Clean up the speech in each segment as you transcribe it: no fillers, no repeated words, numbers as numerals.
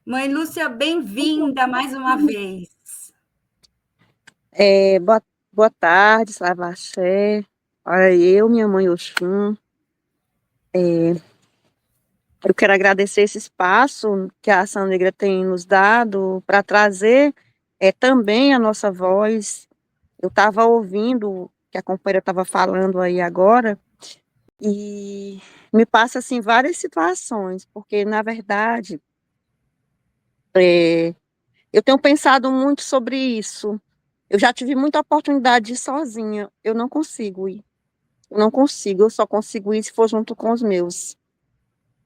Mãe Lúcia, bem-vinda mais uma vez. Boa tarde, Slavaxé. Olha, eu, minha mãe Oxum, eu quero agradecer esse espaço que a Ação Negra tem nos dado para trazer também a nossa voz. Eu estava ouvindo o que a companheira estava falando aí agora e me passa assim várias situações, porque na verdade é, eu tenho pensado muito sobre isso. Eu já tive muita oportunidade de ir sozinha, eu não consigo ir. Eu não consigo, eu só consigo ir se for junto com os meus.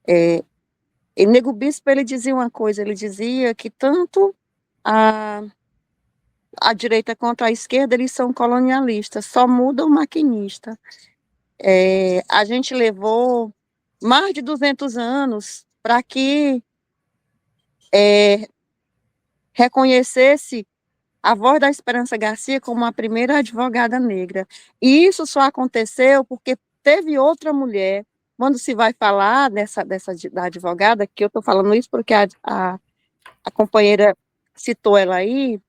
E Nego Bispo, ele dizia uma coisa, ele dizia que tanto a, a direita quanto a esquerda, eles são colonialistas, só muda o maquinista. A gente levou mais de 200 anos para que reconhecesse a voz da Esperança Garcia como a primeira advogada negra. E isso só aconteceu porque teve outra mulher. Quando se vai falar da advogada, que eu estou falando isso porque a companheira citou ela aí,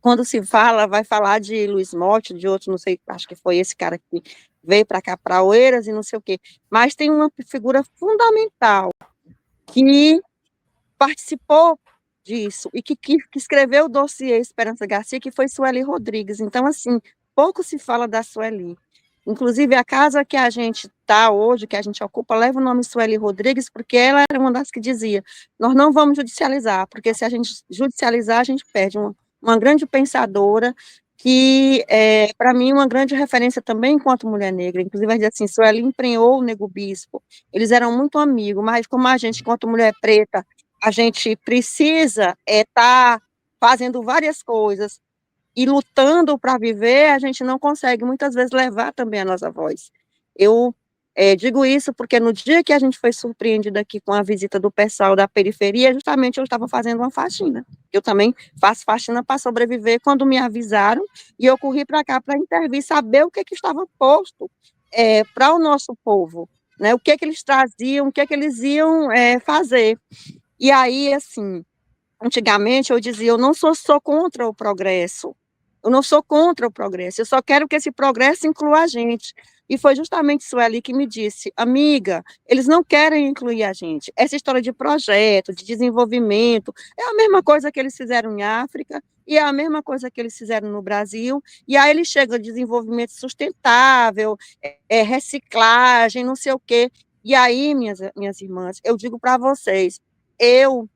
quando se fala, vai falar de Luiz Motti, de outro, não sei, acho que foi esse cara que veio para cá, para Oeiras e não sei o quê. Mas tem uma figura fundamental que participou disso e que escreveu o dossiê Esperança Garcia, que foi Sueli Rodrigues. Então, assim, pouco se fala da Sueli. Inclusive, a casa que a gente está hoje, que a gente ocupa, leva o nome Sueli Rodrigues, porque ela era uma das que dizia: nós não vamos judicializar, porque se a gente judicializar, a gente perde uma grande pensadora, que é, para mim, uma grande referência também enquanto mulher negra. Inclusive, ela diz assim: Sueli emprenhou o Nego Bispo, eles eram muito amigos, mas como a gente, enquanto mulher preta, a gente precisa estar fazendo várias coisas e lutando para viver, a gente não consegue muitas vezes levar também a nossa voz. Eu digo isso porque no dia que a gente foi surpreendida aqui com a visita do pessoal da periferia, justamente eu estava fazendo uma faxina. Eu também faço faxina para sobreviver quando me avisaram e eu corri para cá para intervir, saber o que estava posto para o nosso povo, né? O que eles traziam, o que eles iam fazer. E aí, assim, antigamente eu dizia, eu não sou contra o progresso, eu não sou contra o progresso, eu só quero que esse progresso inclua a gente. E foi justamente Sueli que me disse: amiga, eles não querem incluir a gente. Essa história de projeto, de desenvolvimento, é a mesma coisa que eles fizeram em África, e é a mesma coisa que eles fizeram no Brasil, e aí eles chegam a desenvolvimento sustentável, reciclagem, não sei o quê. E aí, minhas irmãs, eu digo para vocês, eu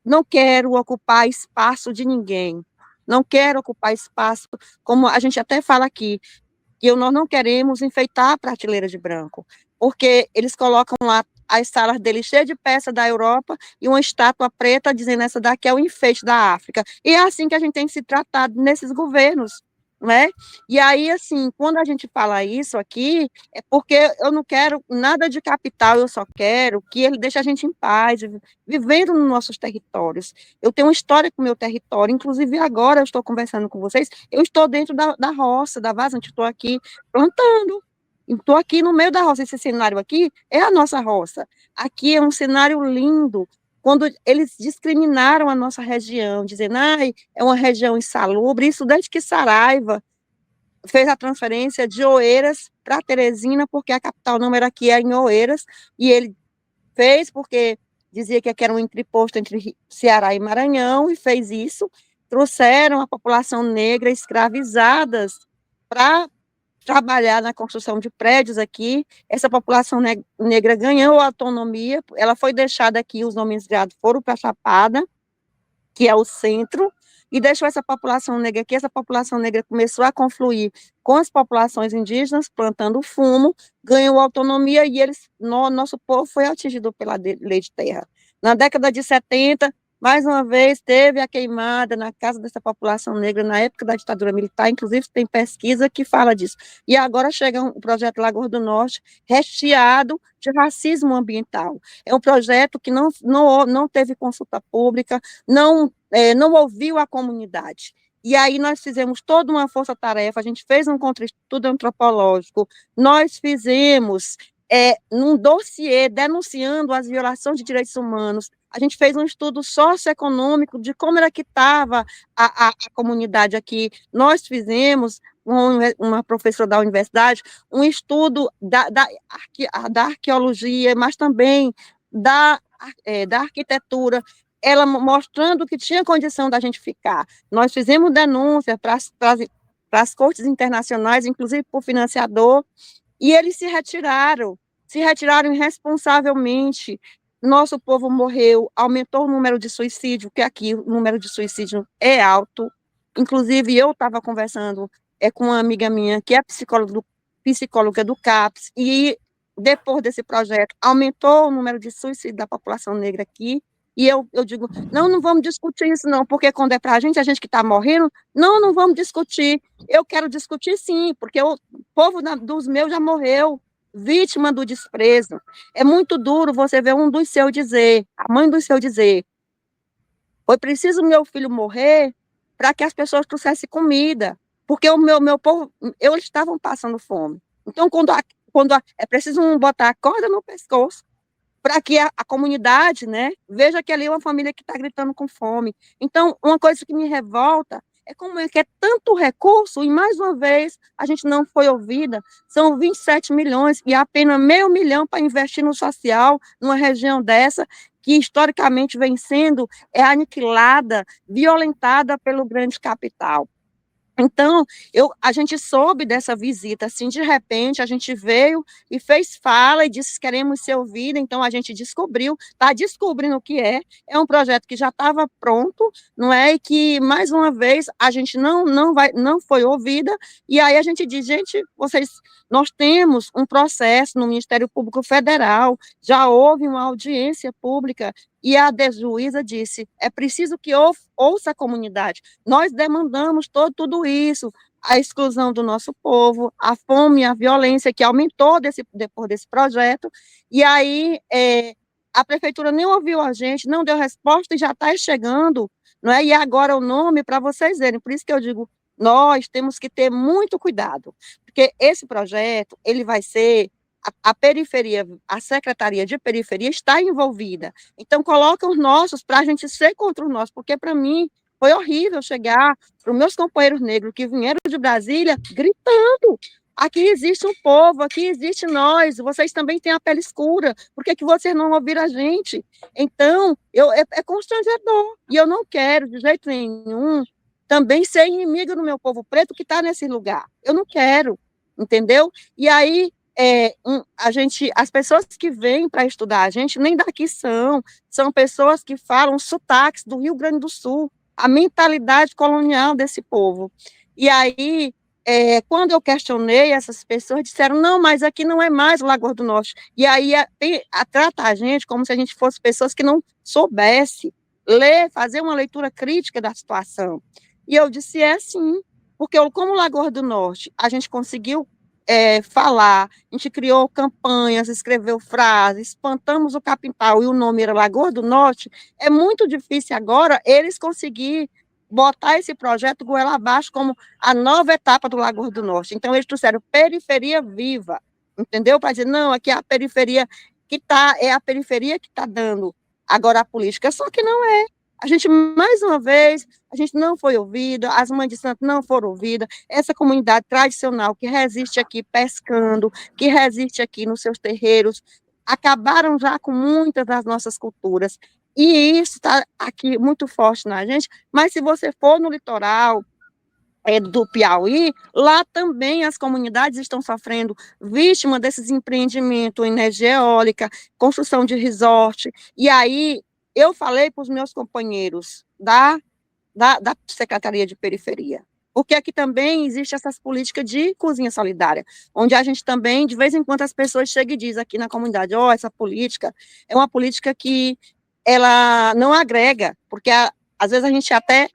não quero ocupar espaço de ninguém, não quero ocupar espaço, como a gente até fala aqui, que nós não queremos enfeitar a prateleira de branco, porque eles colocam lá as salas deles cheias de peças da Europa e uma estátua preta dizendo essa daqui é o enfeite da África. E é assim que a gente tem se tratado nesses governos, né? E aí, assim, quando a gente fala isso aqui, é porque eu não quero nada de capital, eu só quero que ele deixe a gente em paz, vivendo nos nossos territórios. Eu tenho uma história com o meu território, inclusive agora eu estou conversando com vocês, eu estou dentro da roça, da vazante, estou aqui plantando, estou aqui no meio da roça, esse cenário aqui é a nossa roça, aqui é um cenário lindo, quando eles discriminaram a nossa região, dizendo, ai, é uma região insalubre, isso desde que Saraiva fez a transferência de Oeiras para Teresina, porque a capital não era aqui, é em Oeiras, e ele fez porque dizia que aqui era um entreposto entre Ceará e Maranhão, e fez isso, trouxeram a população negra escravizadas para trabalhar na construção de prédios aqui, essa população negra ganhou autonomia, ela foi deixada aqui, os nomes foram para Chapada, que é o centro, e deixou essa população negra aqui, essa população negra começou a confluir com as populações indígenas, plantando fumo, ganhou autonomia, e nosso povo foi atingido pela lei de terra. Na década de 70, mais uma vez, teve a queimada na casa dessa população negra, na época da ditadura militar, inclusive tem pesquisa que fala disso. E agora chega o projeto Lagoa do Norte, recheado de racismo ambiental. É um projeto que não teve consulta pública, não ouviu a comunidade. E aí nós fizemos toda uma força-tarefa, a gente fez um contra-estudo antropológico, nós fizemos um dossiê denunciando as violações de direitos humanos, a gente fez um estudo socioeconômico de como era que estava a comunidade aqui. Nós fizemos, uma professora da universidade, um estudo da arqueologia, mas também da arquitetura, ela mostrando que tinha condição da gente ficar. Nós fizemos denúncia para as cortes internacionais, inclusive por financiador, e eles se retiraram irresponsavelmente. Nosso povo morreu, aumentou o número de suicídio, que aqui o número de suicídio é alto. Inclusive, eu estava conversando com uma amiga minha, que é psicóloga do CAPS, e depois desse projeto, aumentou o número de suicídio da população negra aqui, e eu digo, não vamos discutir isso não, porque quando é para a gente que está morrendo, não vamos discutir. Eu quero discutir sim, porque o povo dos meus já morreu, vítima do desprezo. É muito duro você ver um dos seus dizer, a mãe do seu dizer, foi preciso meu filho morrer para que as pessoas trouxessem comida, porque o meu povo, eles estavam passando fome. Então, é preciso botar a corda no pescoço para que a comunidade, né, veja que ali é uma família que está gritando com fome. Então, uma coisa que me revolta é como é que é tanto recurso e, mais uma vez, a gente não foi ouvida. São 27 milhões e apenas meio milhão para investir no social, numa região dessa, que historicamente vem sendo aniquilada, violentada pelo grande capital. Então, a gente soube dessa visita, assim, de repente, a gente veio e fez fala e disse queremos ser ouvida, então a gente descobriu, está descobrindo o que é um projeto que já estava pronto, não é, e que, mais uma vez, a gente não foi ouvida, e aí a gente diz, gente, nós temos um processo no Ministério Público Federal, já houve uma audiência pública, e a juíza disse, é preciso que ouça a comunidade, nós demandamos tudo isso, a exclusão do nosso povo, a fome, a violência que aumentou depois desse projeto, e aí a prefeitura nem ouviu a gente, não deu resposta e já está chegando, não é? E agora o nome para vocês verem, por isso que eu digo, nós temos que ter muito cuidado, porque esse projeto, ele vai ser a periferia, a Secretaria de Periferia está envolvida. Então, coloca os nossos para a gente ser contra os nossos, porque para mim foi horrível chegar para os meus companheiros negros que vieram de Brasília gritando. Aqui existe um povo, aqui existe nós, vocês também têm a pele escura, por que vocês não ouviram a gente? Então, é constrangedor, e eu não quero, de jeito nenhum, também ser inimigo do meu povo preto que está nesse lugar. Eu não quero, entendeu? E aí, as pessoas que vêm para estudar a gente, nem daqui são pessoas que falam sotaques do Rio Grande do Sul, a mentalidade colonial desse povo. E aí, quando eu questionei, essas pessoas disseram, não, mas aqui não é mais o Lagoa do Norte. E aí, trata a gente como se a gente fosse pessoas que não soubesse ler, fazer uma leitura crítica da situação. E eu disse, sim, porque como o Lagoa do Norte, a gente conseguiu falar, a gente criou campanhas, escreveu frases, espantamos o capital e o nome era Lagoa do Norte, é muito difícil agora eles conseguirem botar esse projeto goela abaixo como a nova etapa do Lagoa do Norte. Então, eles trouxeram periferia viva, entendeu? Para dizer, não, aqui é a periferia a periferia que está dando agora a política, só que não é. A gente, mais uma vez, a gente não foi ouvida, as mães de santo não foram ouvidas, essa comunidade tradicional que resiste aqui pescando, que resiste aqui nos seus terreiros, acabaram já com muitas das nossas culturas, e isso está aqui muito forte na gente, mas se você for no litoral do Piauí, lá também as comunidades estão sofrendo, vítima desses empreendimentos, energia eólica, construção de resort, e aí eu falei para os meus companheiros da Secretaria de Periferia, porque aqui também existe essas políticas de cozinha solidária, onde a gente também, de vez em quando, as pessoas chegam e dizem aqui na comunidade, essa política é uma política que ela não agrega, porque às vezes a gente até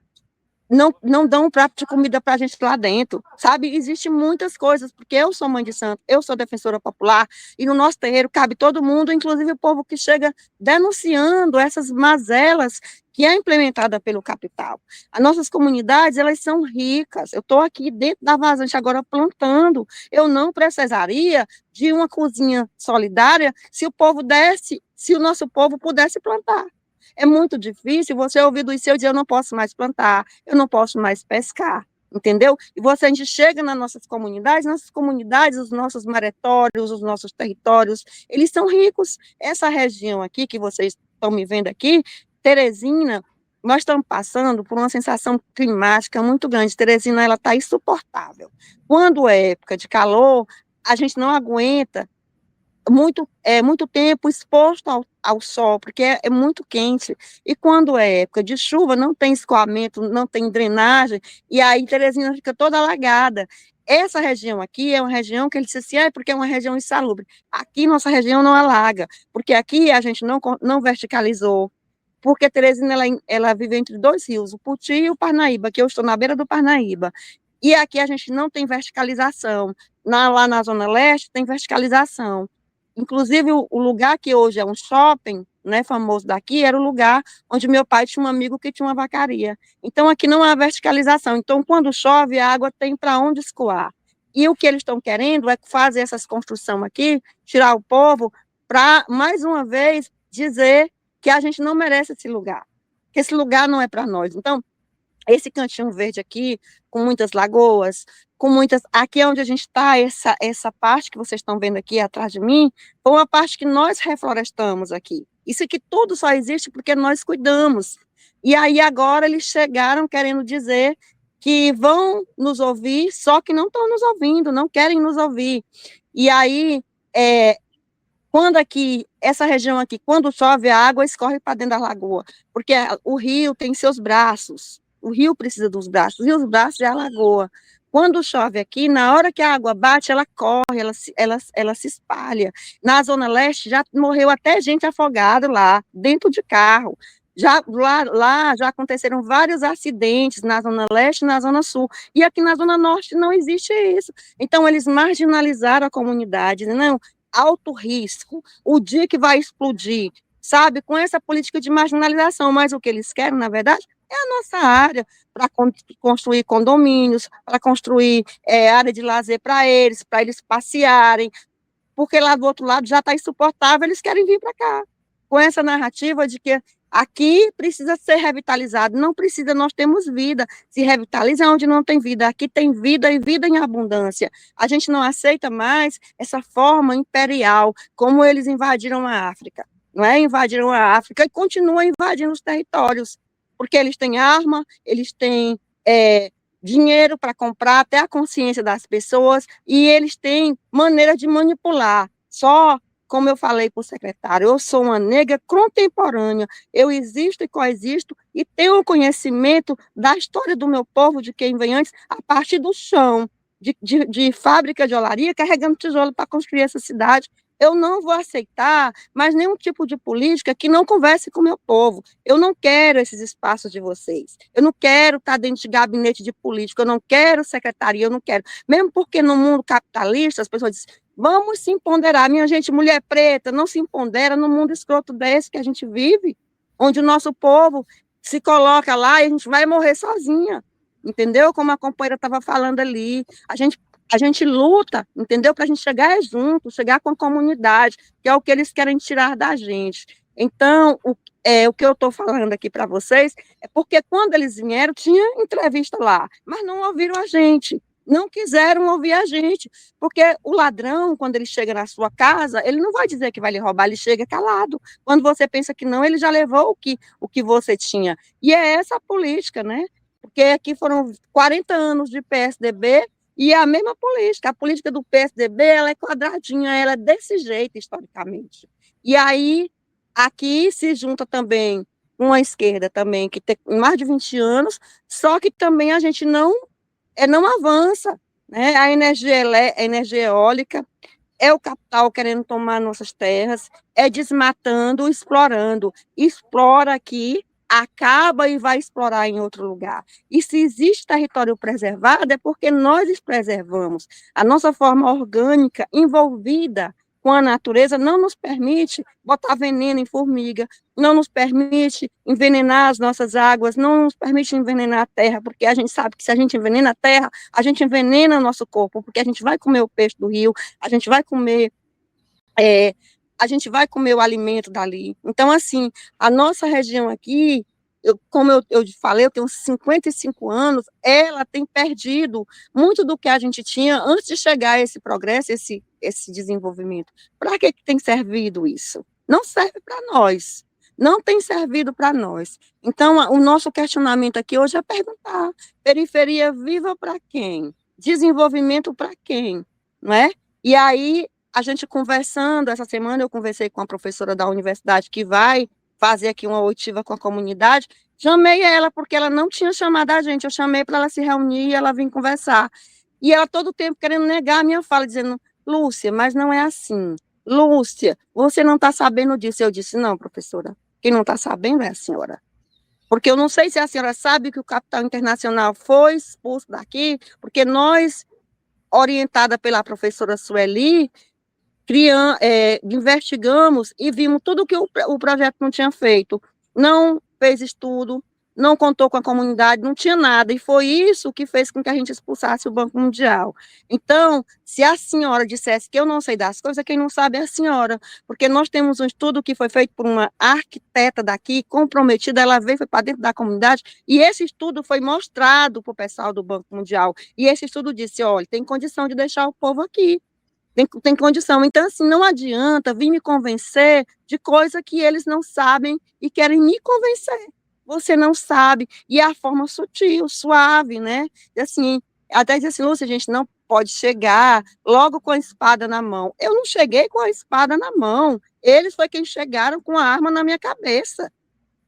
não dão um prato de comida para a gente lá dentro, sabe? Existem muitas coisas, porque eu sou mãe de santo, eu sou defensora popular, e no nosso terreiro cabe todo mundo, inclusive o povo que chega denunciando essas mazelas que é implementada pelo capital. As nossas comunidades, elas são ricas, eu estou aqui dentro da vazante agora plantando, eu não precisaria de uma cozinha solidária se o nosso povo pudesse plantar. é muito difícil você ouvir do seu dizer, eu não posso mais plantar, eu não posso mais pescar, entendeu? E a gente chega nas nossas comunidades, os nossos maretórios, os nossos territórios, eles são ricos. Essa região aqui, que vocês estão me vendo aqui, Teresina, nós estamos passando por uma sensação climática muito grande. Teresina, ela está insuportável. Quando é época de calor, a gente não aguenta muito tempo exposto ao sol, porque é muito quente. E quando é época de chuva, não tem escoamento, não tem drenagem, e aí Teresina fica toda alagada. Essa região aqui é uma região que ele disse assim, porque é uma região insalubre. Aqui, nossa região não alaga, porque aqui a gente não verticalizou, porque Teresina, ela vive entre dois rios, o Puti e o Parnaíba, que eu estou na beira do Parnaíba. E aqui a gente não tem verticalização. Lá na Zona Leste tem verticalização. Inclusive, o lugar que hoje é um shopping, né, famoso daqui, era o lugar onde meu pai tinha um amigo que tinha uma vacaria. Então, aqui não há verticalização. Então, quando chove, a água tem para onde escoar. E o que eles estão querendo é fazer essas construções aqui, tirar o povo, para, mais uma vez, dizer que a gente não merece esse lugar, que esse lugar não é para nós. Então, esse cantinho verde aqui, com muitas lagoas, com muitas. Aqui é onde a gente está, essa parte que vocês estão vendo aqui atrás de mim, foi uma parte que nós reflorestamos aqui. Isso aqui tudo só existe porque nós cuidamos. E aí agora eles chegaram querendo dizer que vão nos ouvir, só que não estão nos ouvindo, não querem nos ouvir. E aí, quando aqui, essa região aqui, quando chove, a água escorre para dentro da lagoa, porque o rio tem seus braços, o rio precisa dos braços, e os braços é a lagoa. Quando chove aqui, na hora que a água bate, ela corre, ela se espalha. Na Zona Leste, já morreu até gente afogada lá, dentro de carro. Lá já aconteceram vários acidentes na Zona Leste e na Zona Sul. E aqui na Zona Norte não existe isso. Então, eles marginalizaram a comunidade, não, alto risco, o dia que vai explodir, sabe? Com essa política de marginalização, mas o que eles querem, na verdade, é a nossa área para construir condomínios, para construir área de lazer para eles passearem, porque lá do outro lado já está insuportável, eles querem vir para cá, com essa narrativa de que aqui precisa ser revitalizado, não precisa, nós temos vida, se revitaliza onde não tem vida, aqui tem vida e vida em abundância. A gente não aceita mais essa forma imperial, como eles invadiram a África, não é? Invadiram a África e continuam invadindo os territórios, porque eles têm arma, eles têm dinheiro para comprar até a consciência das pessoas, e eles têm maneira de manipular. Só, como eu falei para o secretário, eu sou uma negra contemporânea, eu existo e coexisto, e tenho conhecimento da história do meu povo, de quem vem antes, a partir do chão, de fábrica de olaria, carregando tijolo para construir essa cidade. Eu não vou aceitar mais nenhum tipo de política que não converse com o meu povo. Eu não quero esses espaços de vocês. Eu não quero estar dentro de gabinete de político, eu não quero secretaria, eu não quero. Mesmo porque no mundo capitalista, as pessoas dizem, vamos se empoderar. Minha gente, mulher preta, não se empodera no mundo escroto desse que a gente vive, onde o nosso povo se coloca lá e a gente vai morrer sozinha. Entendeu? Como a companheira estava falando ali. A gente luta, entendeu? Para a gente chegar junto, chegar com a comunidade, que é o que eles querem tirar da gente. Então, o que eu estou falando aqui para vocês é porque quando eles vieram, tinha entrevista lá, mas não ouviram a gente, não quiseram ouvir a gente, porque o ladrão, quando ele chega na sua casa, ele não vai dizer que vai lhe roubar, ele chega calado. Quando você pensa que não, ele já levou o que você tinha. E é essa a política, né? Porque aqui foram 40 anos de PSDB, e é a mesma política. A política do PSDB, ela é quadradinha, ela é desse jeito, historicamente. E aí, aqui se junta também uma esquerda também, que tem mais de 20 anos, só que também a gente não avança, né? A energia eólica, é o capital querendo tomar nossas terras, é desmatando, explorando. Explora aqui, acaba e vai explorar em outro lugar. E se existe território preservado, é porque nós preservamos. A nossa forma orgânica, envolvida com a natureza, não nos permite botar veneno em formiga, não nos permite envenenar as nossas águas, não nos permite envenenar a terra, porque a gente sabe que se a gente envenena a terra, a gente envenena o nosso corpo, porque a gente vai comer o peixe do rio, a gente vai comer a gente vai comer o alimento dali. Então, assim, a nossa região aqui, como eu falei, eu tenho 55 anos, ela tem perdido muito do que a gente tinha antes de chegar a esse progresso, esse desenvolvimento. Para que tem servido isso? Não serve para nós, não tem servido para nós. Então, o nosso questionamento aqui hoje é perguntar: periferia viva para quem? Desenvolvimento para quem? Não é? E aí, a gente conversando, essa semana eu conversei com a professora da universidade que vai fazer aqui uma oitiva com a comunidade, chamei ela porque ela não tinha chamado a gente, eu chamei para ela se reunir e ela vir conversar. E ela todo o tempo querendo negar a minha fala, dizendo: Lúcia, mas não é assim. Lúcia, você não está sabendo disso. Eu disse: não, professora, quem não está sabendo é a senhora. Porque eu não sei se a senhora sabe que o capital internacional foi expulso daqui, porque nós, orientada pela professora Sueli, investigamos e vimos tudo que o projeto não tinha feito. Não fez estudo, não contou com a comunidade, não tinha nada. E foi isso que fez com que a gente expulsasse o Banco Mundial. Então, se a senhora dissesse que eu não sei das coisas, quem não sabe é a senhora. Porque nós temos um estudo que foi feito por uma arquiteta daqui, comprometida, ela veio, foi para dentro da comunidade, e esse estudo foi mostrado para o pessoal do Banco Mundial. E esse estudo disse: olha, tem condição de deixar o povo aqui. Tem condição. Então, assim, não adianta vir me convencer de coisa que eles não sabem e querem me convencer. Você não sabe. E é a forma sutil, suave, né? E assim, até dizer assim: Lúcia, a gente não pode chegar logo com a espada na mão. Eu não cheguei com a espada na mão. Eles foi quem chegaram com a arma na minha cabeça.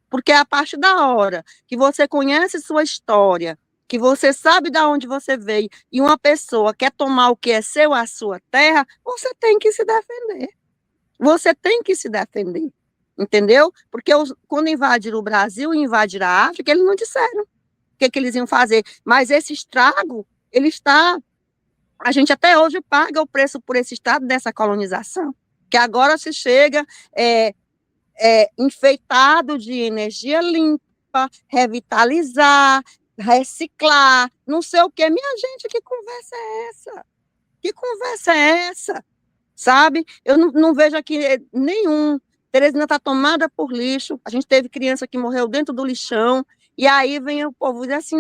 Porque a partir da hora que você conhece sua história, que você sabe de onde você veio, e uma pessoa quer tomar o que é seu, a sua terra, você tem que se defender. Você tem que se defender. Entendeu? Porque quando invadiram o Brasil e invadiram a África, eles não disseram o que eles iam fazer. Mas esse estrago, ele está. A gente até hoje paga o preço por esse estado dessa colonização. Que agora se chega. Enfeitado de energia limpa, revitalizar, reciclar, não sei o quê. Minha gente, que conversa é essa? Que conversa é essa? Sabe? Eu não vejo aqui nenhum. Teresina está tomada por lixo. A gente teve criança que morreu dentro do lixão. E aí vem o povo dizer assim: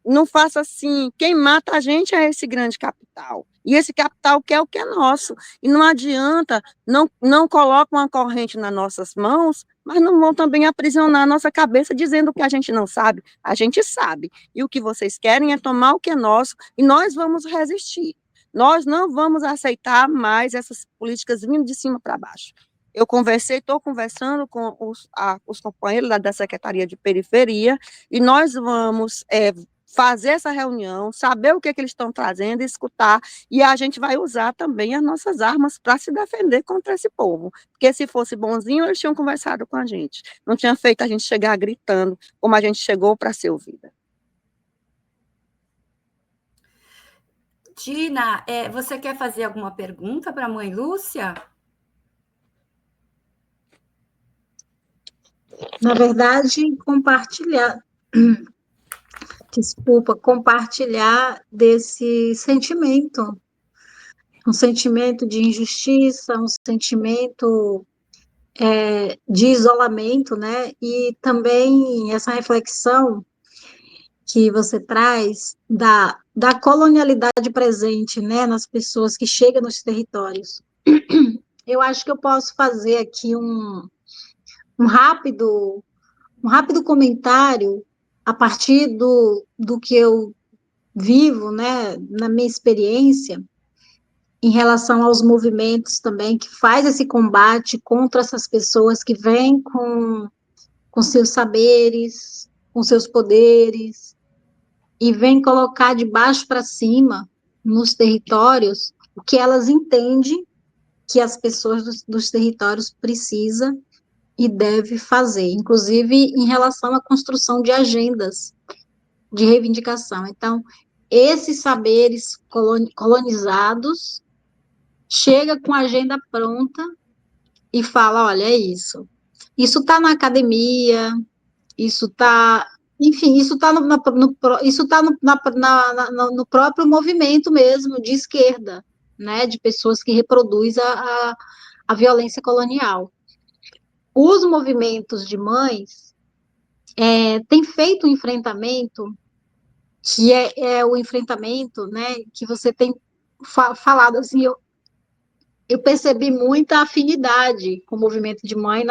não faça assim. Quem mata a gente é esse grande capital. E esse capital quer o que é nosso. E não adianta, não colocam uma corrente nas nossas mãos, mas não vão também aprisionar a nossa cabeça dizendo que a gente não sabe. A gente sabe. E o que vocês querem é tomar o que é nosso e nós vamos resistir. Nós não vamos aceitar mais essas políticas vindo de cima para baixo. Eu estou conversando com os companheiros da Secretaria de Periferia, e nós vamos fazer essa reunião, saber o que eles estão trazendo, escutar, e a gente vai usar também as nossas armas para se defender contra esse povo. Porque se fosse bonzinho, eles tinham conversado com a gente. Não tinha feito a gente chegar gritando como a gente chegou para ser ouvida. Dina, você quer fazer alguma pergunta para a mãe Lúcia? Na verdade, compartilhar desse sentimento, um sentimento de injustiça, um sentimento de isolamento, né? E também essa reflexão que você traz da colonialidade presente, né, nas pessoas que chegam nos territórios. Eu acho que eu posso fazer aqui um rápido comentário a partir do que eu vivo, né, na minha experiência, em relação aos movimentos também, que faz esse combate contra essas pessoas que vêm com seus saberes, com seus poderes, e vêm colocar de baixo para cima, nos territórios, o que elas entendem que as pessoas dos territórios precisam e devem fazer, inclusive em relação à construção de agendas de reivindicação. Então, esses saberes colonizados chega com a agenda pronta e fala: olha, é isso. Isso está na academia, isso está, enfim, isso está isso tá no próprio movimento mesmo de esquerda, né, de pessoas que reproduzem a violência colonial. Os movimentos de mães têm feito um enfrentamento que é o enfrentamento, né, que você tem falado assim, eu percebi muita afinidade com o movimento de mãe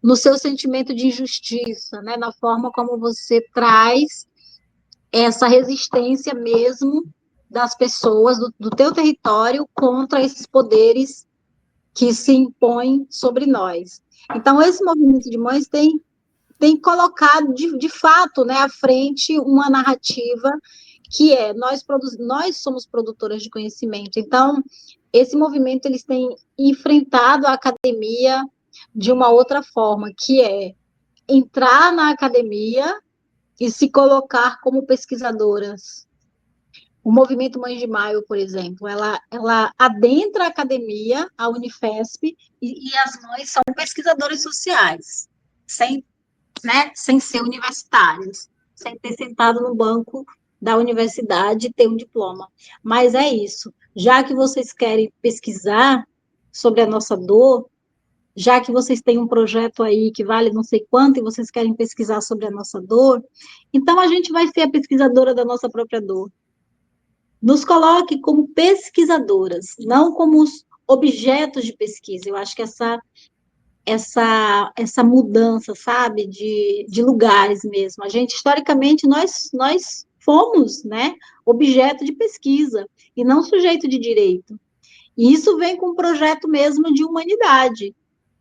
no seu sentimento de injustiça, né, na forma como você traz essa resistência mesmo das pessoas do teu território contra esses poderes que se impõem sobre nós. Então, esse movimento de mães tem colocado, de fato, né, à frente uma narrativa que nós somos produtoras de conhecimento. Então, esse movimento, eles têm enfrentado a academia de uma outra forma, que é entrar na academia e se colocar como pesquisadoras. O movimento Mães de Maio, por exemplo, ela adentra a academia, a Unifesp, e as mães são pesquisadoras sociais, sem ser universitárias, sem ter sentado no banco da universidade e ter um diploma. Mas é isso. Já que vocês querem pesquisar sobre a nossa dor, já que vocês têm um projeto aí que vale não sei quanto e vocês querem pesquisar sobre a nossa dor, então a gente vai ser a pesquisadora da nossa própria dor. Nos coloque como pesquisadoras, não como os objetos de pesquisa. Eu acho que essa mudança, sabe, de lugares mesmo. A gente, historicamente, nós fomos, né, objeto de pesquisa e não sujeito de direito. E isso vem com um projeto mesmo de humanidade.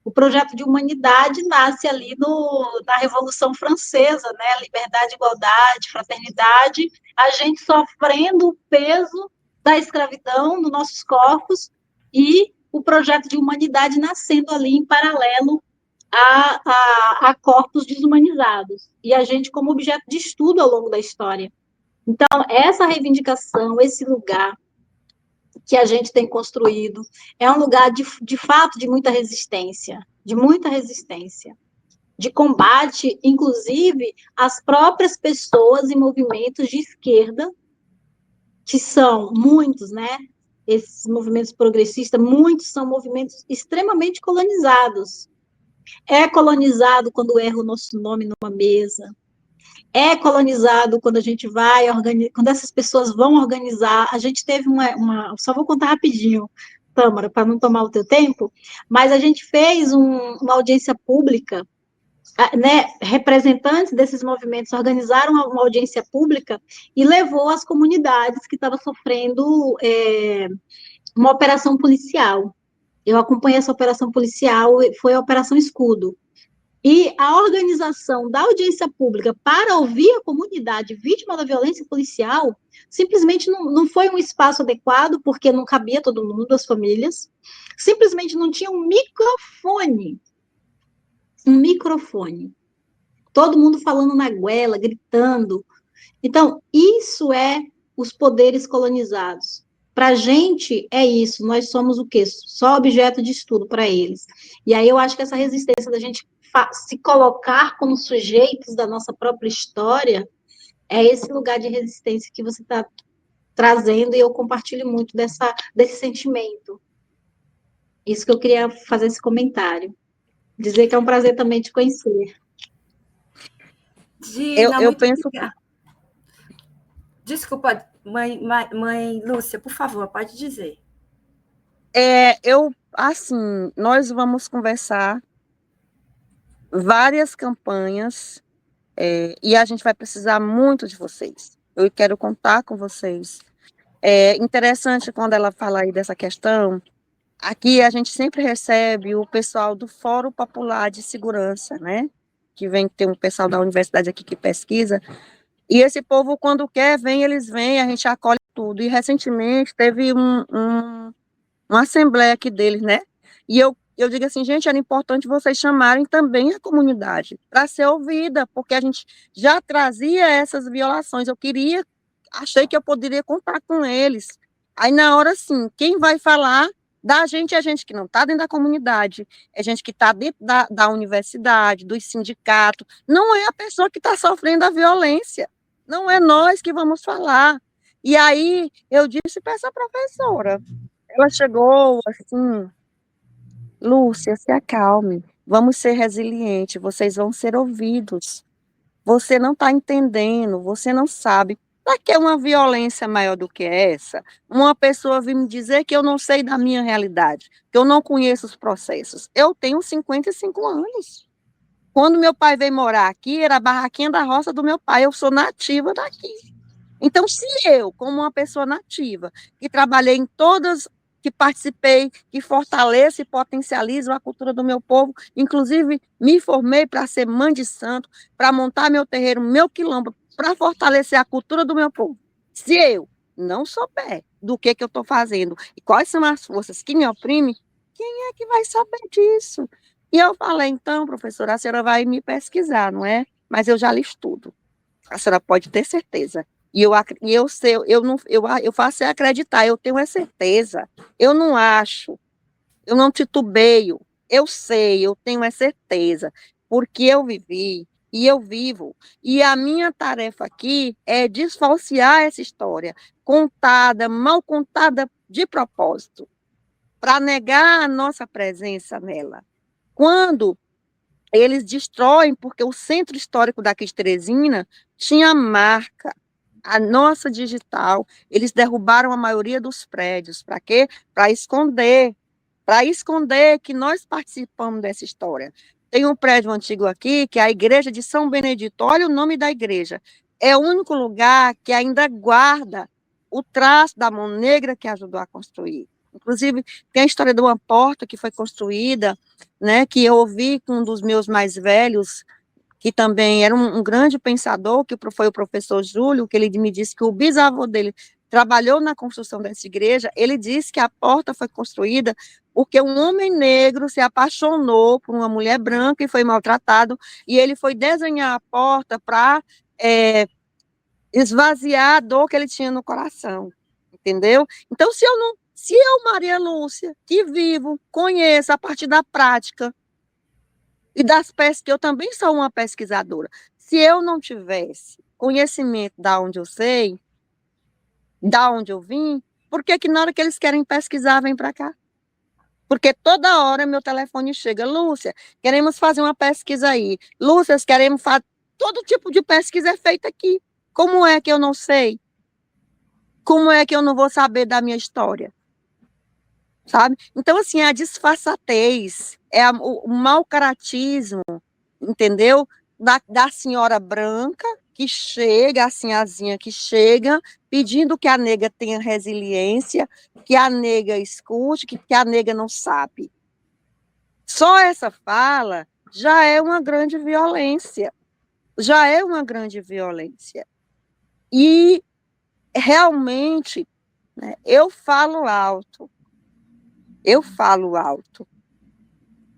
O projeto de humanidade nasce ali na Revolução Francesa, né? Liberdade, igualdade, fraternidade, a gente sofrendo o peso da escravidão nos nossos corpos e o projeto de humanidade nascendo ali em paralelo a corpos desumanizados. E a gente como objeto de estudo ao longo da história. Então, essa reivindicação, esse lugar que a gente tem construído, é um lugar de fato de muita resistência, de combate, inclusive, às próprias pessoas e movimentos de esquerda, que são muitos, né? Esses movimentos progressistas, muitos são movimentos extremamente colonizados. É colonizado quando erra o nosso nome numa mesa, é colonizado quando a gente vai organizar, quando essas pessoas vão organizar. A gente teve só vou contar rapidinho, Tâmara, para não tomar o teu tempo, mas a gente fez uma audiência pública, né, representantes desses movimentos organizaram uma audiência pública e levou as comunidades que estavam sofrendo uma operação policial. Eu acompanhei essa operação policial, foi a Operação Escudo. E a organização da audiência pública para ouvir a comunidade vítima da violência policial simplesmente não foi um espaço adequado, porque não cabia todo mundo, as famílias, simplesmente não tinha um microfone. Todo mundo falando na goela, gritando. Então, isso é os poderes colonizados. Para a gente, é isso. Nós somos o quê? Só objeto de estudo para eles. E aí eu acho que essa resistência da gente se colocar como sujeitos da nossa própria história é esse lugar de resistência que você está trazendo, e eu compartilho muito desse sentimento. Isso que eu queria fazer esse comentário. Dizer que é um prazer também te conhecer. Gina, Eu muito penso. obrigada. Desculpa, mãe Lúcia, por favor, pode dizer. Assim, nós vamos conversar várias campanhas e a gente vai precisar muito de vocês. Eu quero contar com vocês. É interessante quando ela fala aí dessa questão. Aqui a gente sempre recebe o pessoal do Fórum Popular de Segurança, né? Que tem um pessoal da universidade aqui que pesquisa. E esse povo, quando quer, eles vêm, a gente acolhe tudo. E recentemente teve uma assembleia aqui deles, né? E eu digo assim, gente, era importante vocês chamarem também a comunidade para ser ouvida, porque a gente já trazia essas violações. Achei que eu poderia contar com eles. Aí, na hora, assim, quem vai falar da gente é gente que não está dentro da comunidade, é gente que está dentro da universidade, dos sindicatos, não é a pessoa que está sofrendo a violência, não é nós que vamos falar. E aí, eu disse para essa professora, ela chegou, assim, Lúcia, se acalme, vamos ser resilientes, vocês vão ser ouvidos. Você não está entendendo, você não sabe. Para que uma violência maior do que essa? Uma pessoa vir me dizer que eu não sei da minha realidade, que eu não conheço os processos. Eu tenho 55 anos. Quando meu pai veio morar aqui, era a barraquinha da roça do meu pai, eu sou nativa daqui. Então, se eu, como uma pessoa nativa, que trabalhei em todas, que participei, que fortaleço e potencializo a cultura do meu povo, inclusive me formei para ser mãe de santo, para montar meu terreiro, meu quilombo, para fortalecer a cultura do meu povo. Se eu não souber do que eu estou fazendo e quais são as forças que me oprimem, quem é que vai saber disso? E eu falei, então, professora, a senhora vai me pesquisar, não é? Mas eu já li tudo. A senhora pode ter certeza. E eu sei, eu faço é acreditar, eu tenho é certeza. Eu não acho, eu não titubeio, eu sei, eu tenho é certeza, porque eu vivi e eu vivo. E a minha tarefa aqui é desfalsear essa história, contada, mal contada de propósito, para negar a nossa presença nela. Quando eles destroem, porque o centro histórico daqui de Teresina tinha marca, a nossa digital, eles derrubaram a maioria dos prédios. Para quê? Para esconder que nós participamos dessa história. Tem um prédio antigo aqui, que é a igreja de São Benedito, olha o nome da igreja. É o único lugar que ainda guarda o traço da mão negra que ajudou a construir. Inclusive, tem a história de uma porta que foi construída, né, que eu ouvi com um dos meus mais velhos, que também era um grande pensador, que foi o professor Júlio, que ele me disse que o bisavô dele trabalhou na construção dessa igreja. Ele disse que a porta foi construída porque um homem negro se apaixonou por uma mulher branca e foi maltratado, e ele foi desenhar a porta para esvaziar a dor que ele tinha no coração, entendeu? Então, se eu, Maria Lúcia, que vivo, conheço a partir da prática, e das pesquisas, eu também sou uma pesquisadora. Se eu não tivesse conhecimento da onde eu sei, da onde eu vim, por que na hora que eles querem pesquisar, vem para cá? Porque toda hora meu telefone chega, Lúcia, queremos fazer uma pesquisa aí. Lúcia, queremos fazer... Todo tipo de pesquisa é feita aqui. Como é que eu não sei? Como é que eu não vou saber da minha história? Sabe? Então, assim, a disfarçatez, o mau caratismo, entendeu? Da senhora branca que chega, a senhazinha que chega, pedindo que a nega tenha resiliência, que a nega escute, que a nega não sabe. Só essa fala já é uma grande violência. Já é uma grande violência. E, realmente, né, eu falo alto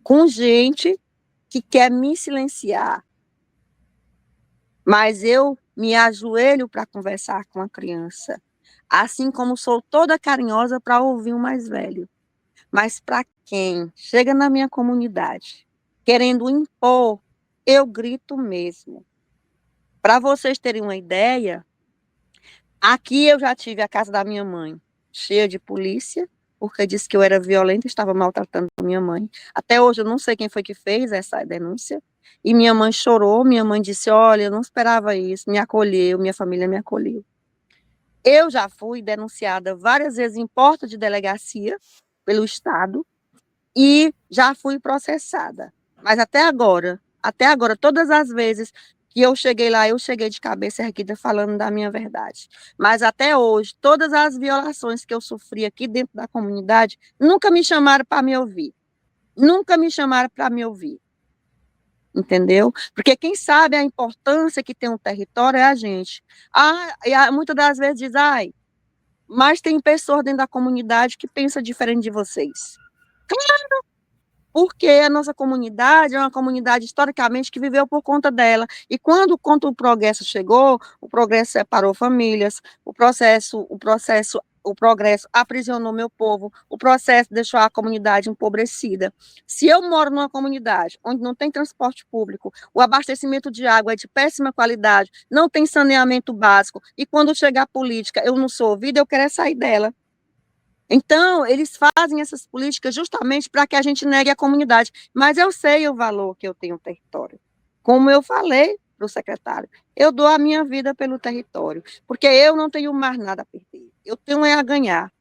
com gente que quer me silenciar, mas eu me ajoelho para conversar com a criança, assim como sou toda carinhosa para ouvir o mais velho. Mas para quem chega na minha comunidade querendo impor, eu grito mesmo. Para vocês terem uma ideia, aqui eu já tive a casa da minha mãe cheia de polícia, porque disse que eu era violenta e estava maltratando a minha mãe. Até hoje eu não sei quem foi que fez essa denúncia. E minha mãe chorou, minha mãe disse, olha, eu não esperava isso, me acolheu, minha família me acolheu. Eu já fui denunciada várias vezes em porta de delegacia pelo Estado e já fui processada. Mas até agora, todas as vezes que eu cheguei lá, eu cheguei de cabeça erguida falando da minha verdade. Mas até hoje, todas as violações que eu sofri aqui dentro da comunidade, nunca me chamaram para me ouvir. Nunca me chamaram para me ouvir. Entendeu? Porque quem sabe a importância que tem um território é a gente. Muitas das vezes diz, mas tem pessoas dentro da comunidade que pensam diferente de vocês. Porque a nossa comunidade é uma comunidade historicamente que viveu por conta dela. E quando o progresso chegou, o progresso separou famílias, o progresso aprisionou meu povo, o processo deixou a comunidade empobrecida. Se eu moro numa comunidade onde não tem transporte público, o abastecimento de água é de péssima qualidade, não tem saneamento básico, e quando chega a política eu não sou ouvida, eu quero sair dela. Então, eles fazem essas políticas justamente para que a gente negue a comunidade. Mas eu sei o valor que eu tenho no território. Como eu falei para o secretário, eu dou a minha vida pelo território, porque eu não tenho mais nada a perder. Eu tenho é a ganhar.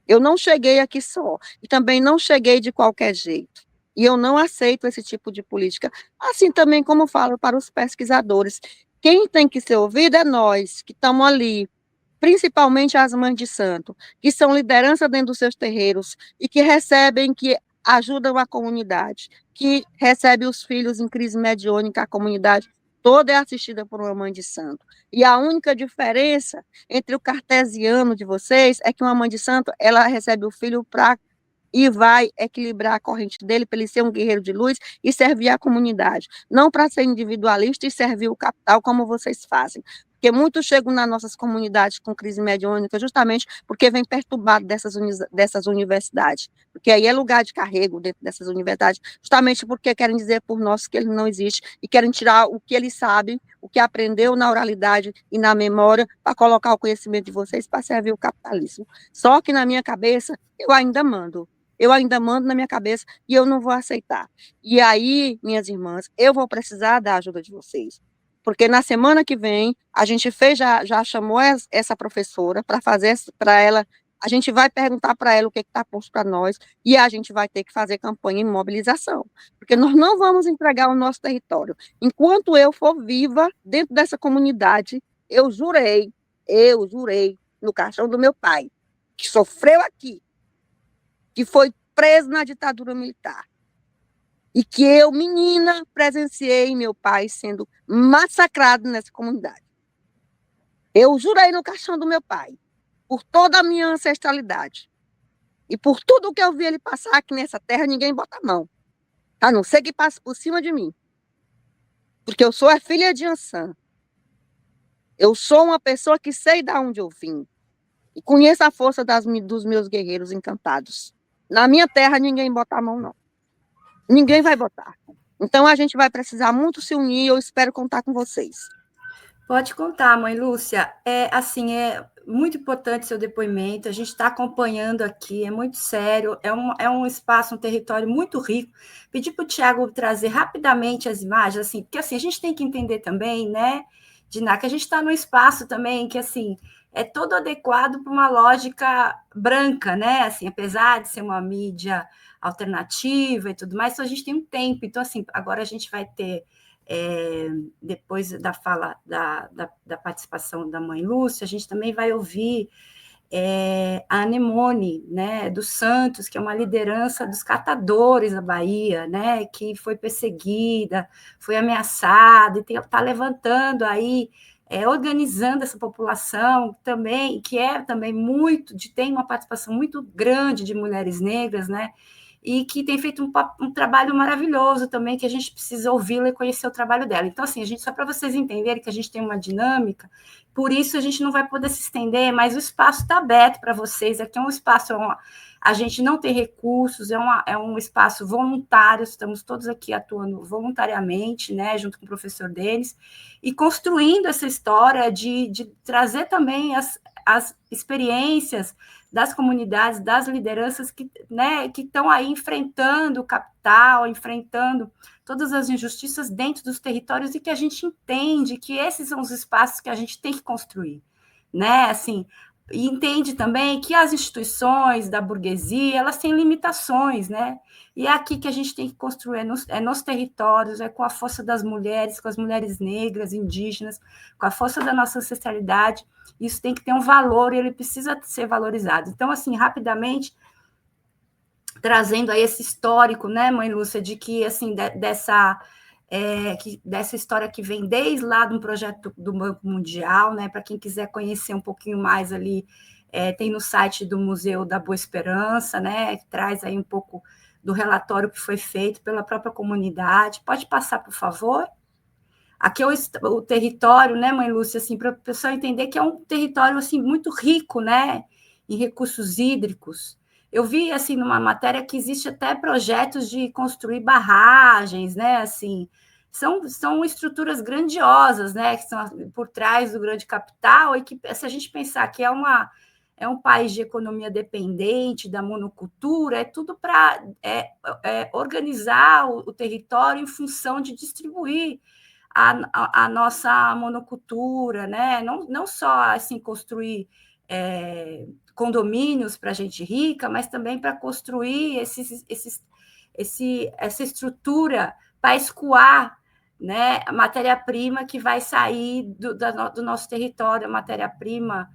Eu não cheguei aqui só, e também não cheguei de qualquer jeito. E eu não aceito esse tipo de política. Assim também como falo para os pesquisadores. Quem tem que ser ouvido é nós, que estamos ali, principalmente as mães de santo, que são liderança dentro dos seus terreiros e que recebem, que ajudam a comunidade, que recebem os filhos em crise mediúnica, a comunidade toda é assistida por uma mãe de santo. E a única diferença entre o cartesiano de vocês é que uma mãe de santo, ela recebe o filho para e vai equilibrar a corrente dele para ele ser um guerreiro de luz e servir a comunidade, não para ser individualista e servir o capital como vocês fazem. Porque muitos chegam nas nossas comunidades com crise mediúnica justamente porque vem perturbado dessas universidades, porque aí é lugar de carrego dentro dessas universidades, justamente porque querem dizer por nós que ele não existe e querem tirar o que eles sabem, o que aprendeu na oralidade e na memória, para colocar o conhecimento de vocês para servir o capitalismo. Só que na minha cabeça, eu ainda mando na minha cabeça e eu não vou aceitar. E aí, minhas irmãs, eu vou precisar da ajuda de vocês. Porque na semana que vem, a gente já chamou essa professora para fazer para ela, a gente vai perguntar para ela o que está posto para nós, e a gente vai ter que fazer campanha de mobilização. Porque nós não vamos entregar o nosso território. Enquanto eu for viva dentro dessa comunidade, eu jurei no caixão do meu pai, que sofreu aqui, que foi preso na ditadura militar. E que eu, menina, presenciei meu pai sendo massacrado nessa comunidade. Eu jurei no caixão do meu pai, por toda a minha ancestralidade. E por tudo que eu vi ele passar aqui nessa terra, ninguém bota a mão. A não ser que passe por cima de mim. Porque eu sou a filha de Ansan. Eu sou uma pessoa que sei de onde eu vim. E conheço a força dos meus guerreiros encantados. Na minha terra, ninguém bota a mão, não. Ninguém vai botar. Então, a gente vai precisar muito se unir, eu espero contar com vocês. Pode contar, mãe Lúcia. É muito importante seu depoimento, a gente está acompanhando aqui, é muito sério, é um espaço, um território muito rico. Pedi para o Tiago trazer rapidamente as imagens, assim, porque assim, a gente tem que entender também, né, Diná, que a gente está num espaço também que, assim, é todo adequado para uma lógica branca, né, assim, apesar de ser uma mídia alternativa e tudo mais, então a gente tem um tempo, então, assim, agora a gente vai ter depois da fala da participação da mãe Lúcia, a gente também vai ouvir a Anemone, né, dos Santos, que é uma liderança dos catadores da Bahia, né, que foi perseguida, foi ameaçada, e está levantando aí, organizando essa população também, que é também tem uma participação muito grande de mulheres negras, né, e que tem feito um trabalho maravilhoso também, que a gente precisa ouvi-la e conhecer o trabalho dela. Então, assim, só para vocês entenderem que a gente tem uma dinâmica, por isso a gente não vai poder se estender, mas o espaço está aberto para vocês, aqui é um espaço, a gente não tem recursos, é um espaço voluntário, estamos todos aqui atuando voluntariamente, né, junto com o professor Denis, e construindo essa história de trazer também as experiências das comunidades, das lideranças que, né, que estão aí enfrentando o capital, enfrentando todas as injustiças dentro dos territórios e que a gente entende que esses são os espaços que a gente tem que construir, né, assim, e entende também que as instituições da burguesia, elas têm limitações, né, e é aqui que a gente tem que construir, nos territórios, com a força das mulheres, com as mulheres negras, indígenas, com a força da nossa ancestralidade. Isso tem que ter um valor e ele precisa ser valorizado. Então, assim, rapidamente, trazendo aí esse histórico, né, mãe Lúcia, de que, assim, dessa história que vem desde lá do projeto do Banco Mundial, né, para quem quiser conhecer um pouquinho mais ali, tem no site do Museu da Boa Esperança, né, que traz aí um pouco do relatório que foi feito pela própria comunidade. Pode passar, por favor? Aqui é o território, né, mãe Lúcia, assim, para o pessoal entender que é um território assim, muito rico, né, em recursos hídricos. Eu vi, assim, numa matéria que existe até projetos de construir barragens, né, assim, são estruturas grandiosas, né, que estão por trás do grande capital, e que, se a gente pensar que é é um país de economia dependente, da monocultura, é tudo para organizar o território em função de distribuir a nossa monocultura, né? Não só assim construir condomínios para gente rica, mas também para construir essa estrutura para escoar, né, a matéria-prima que vai sair do nosso território, a matéria-prima.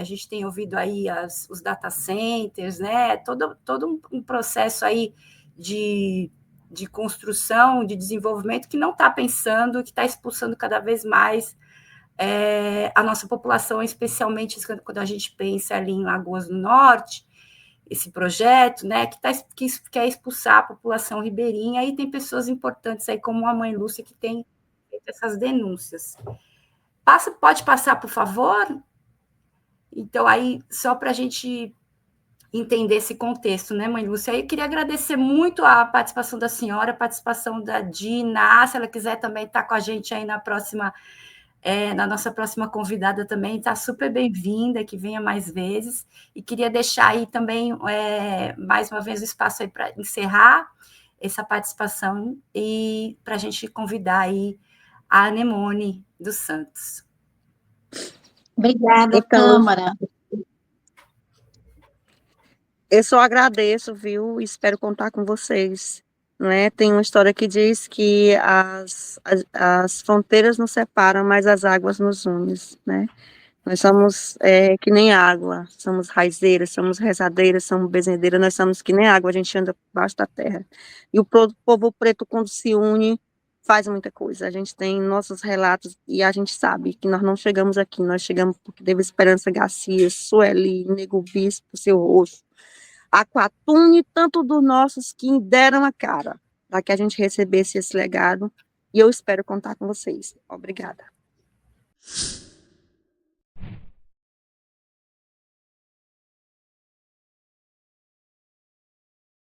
A gente tem ouvido aí os data centers, né? Todo um processo aí de construção, de desenvolvimento que não está pensando, que está expulsando cada vez mais a nossa população, especialmente quando a gente pensa ali em Lagoas do Norte, esse projeto, né, que quer expulsar a população ribeirinha, e tem pessoas importantes aí, como a mãe Lúcia, que tem feito essas denúncias. Pode passar, por favor? Então, aí, só para a gente entender esse contexto, né, mãe Lúcia? Aí eu queria agradecer muito a participação da senhora, a participação da Dina, se ela quiser também estar com a gente aí na nossa próxima convidada também, está super bem-vinda, que venha mais vezes, e queria deixar aí também, mais uma vez, o espaço aí para encerrar essa participação e para a gente convidar aí a Anemone dos Santos. Obrigada, Então, Tâmara. eu só agradeço, viu? Espero contar com vocês. Né? Tem uma história que diz que as fronteiras nos separam, mas as águas nos unem, né? Nós somos que nem água, somos raizeiras, somos rezadeiras, somos bezendeiras, nós somos que nem água, a gente anda debaixo da terra. E o povo preto, quando se une, faz muita coisa. A gente tem nossos relatos e a gente sabe que nós não chegamos aqui, nós chegamos porque teve Esperança Garcia, Sueli, Nego Bispo, Seu Roxo, Aquatune, tanto dos nossos que deram a cara para que a gente recebesse esse legado. E eu espero contar com vocês. Obrigada.